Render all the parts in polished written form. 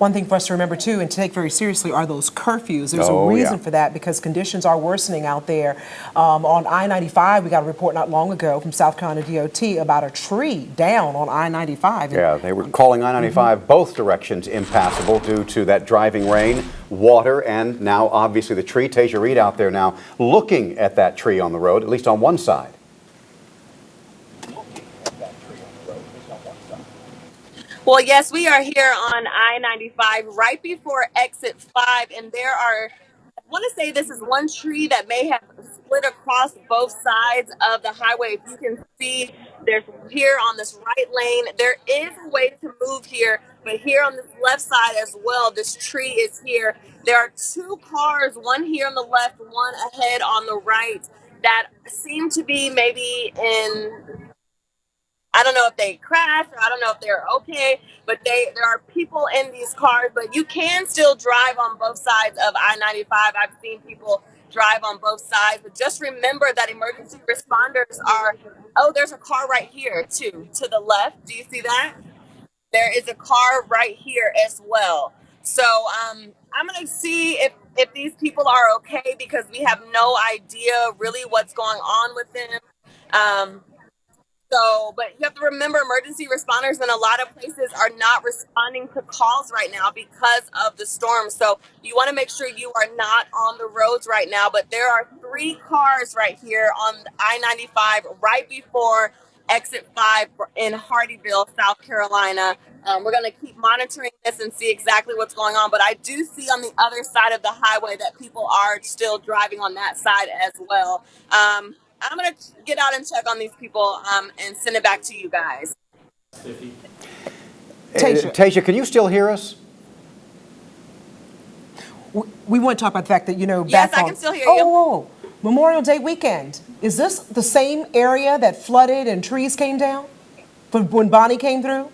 One thing for us to remember too and to take very seriously are those curfews. There's a reason for that because conditions are worsening out there. On I-95, we got a report not long ago from South Carolina DOT about a tree down on I-95. Yeah, they were calling I-95 both directions impassable due to that driving rain, water, and now obviously the tree. Tesia Reed out there now looking at that tree on the road, at least on one side. Well, yes, we are here on I-95 right before exit 5, and there are, I want to say this is one tree that may have split across both sides of the highway. If you can see, there's here on this right lane, there is a way to move here, but here on this left side as well, this tree is here. There are two cars, one here on the left, one ahead on the right, that seem to be maybe in, I don't know if they crashed or I don't know if they're okay, but there are people in these cars, but you can still drive on both sides of I-95. I've seen people drive on both sides, but just remember that emergency responders are, oh, there's a car right here too, to the left. Do you see that? There is a car right here as well. So I'm going to see if these people are okay because we have no idea really what's going on with them. But you have to remember emergency responders in a lot of places are not responding to calls right now because of the storm. So you want to make sure you are not on the roads right now. But there are 3 cars right here on I-95 right before exit 5 in Hardeeville, South Carolina. We're going to keep monitoring this and see exactly what's going on. But I do see on the other side of the highway that people are still driving on that side as well. I'm going to get out and check on these people and send it back to you guys. Tesia, can you still hear us? We want to talk about the fact that, Yes, I can still hear you. Oh, Memorial Day weekend. Is this the same area that flooded and trees came down when Bonnie came through?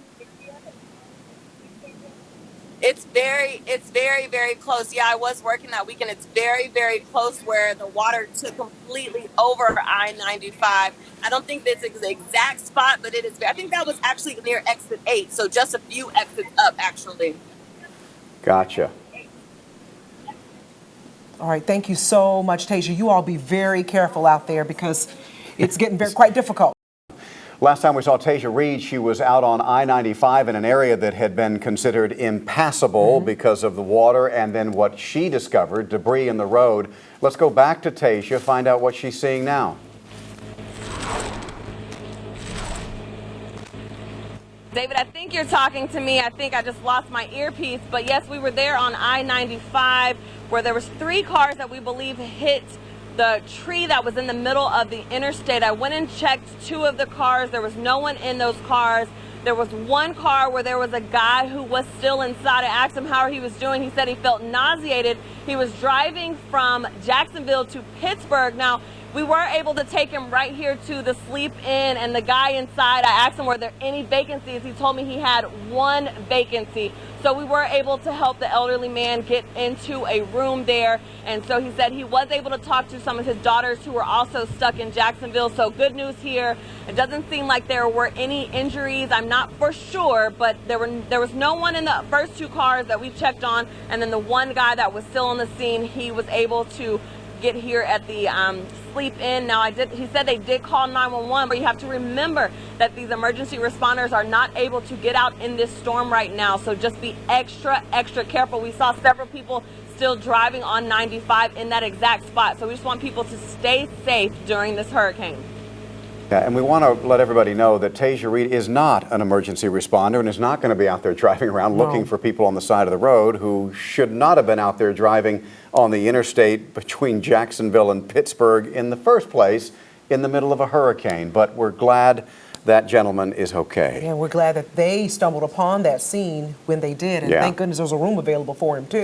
It's very, very close. Yeah, I was working that weekend. It's very, very close where the water took completely over I-95. I don't think that's the exact spot, but it is. I think that was actually near exit 8, so just a few exits up, actually. Gotcha. All right, thank you so much, Tesia. You all be very careful out there because it's getting quite difficult. Last time we saw Tesia Reed, she was out on I-95 in an area that had been considered impassable because of the water and then what she discovered, debris in the road. Let's go back to Tesia, find out what she's seeing now. David, I think you're talking to me. I think I just lost my earpiece. But yes, we were there on I-95 where there was 3 cars that we believe hit the tree that was in the middle of the interstate. I went and checked 2 of the cars. There was no one in those cars. There was one car where there was a guy who was still inside. I asked him how he was doing. He said he felt nauseated. He was driving from Jacksonville to Pittsburgh. Now, we were able to take him right here to the Sleep Inn, and the guy inside, I asked him were there any vacancies. He told me he had 1 vacancy. So we were able to help the elderly man get into a room there. And so he said he was able to talk to some of his daughters who were also stuck in Jacksonville. So good news here. It doesn't seem like there were any injuries. I'm not for sure, but there was no one in the first 2 cars that we checked on. And then the one guy that was still on the scene, he was able to get here at the Sleep Inn. Now, he said they did call 911, but you have to remember that these emergency responders are not able to get out in this storm right now. So just be extra, extra careful. We saw several people still driving on 95 in that exact spot. So we just want people to stay safe during this hurricane. Yeah, and we want to let everybody know that Tesia Reed is not an emergency responder and is not going to be out there driving around looking for people on the side of the road who should not have been out there driving on the interstate between Jacksonville and Pittsburgh in the first place in the middle of a hurricane. But we're glad that gentleman is okay. Yeah, we're glad that they stumbled upon that scene when they did, and thank goodness there was a room available for him too. Yeah.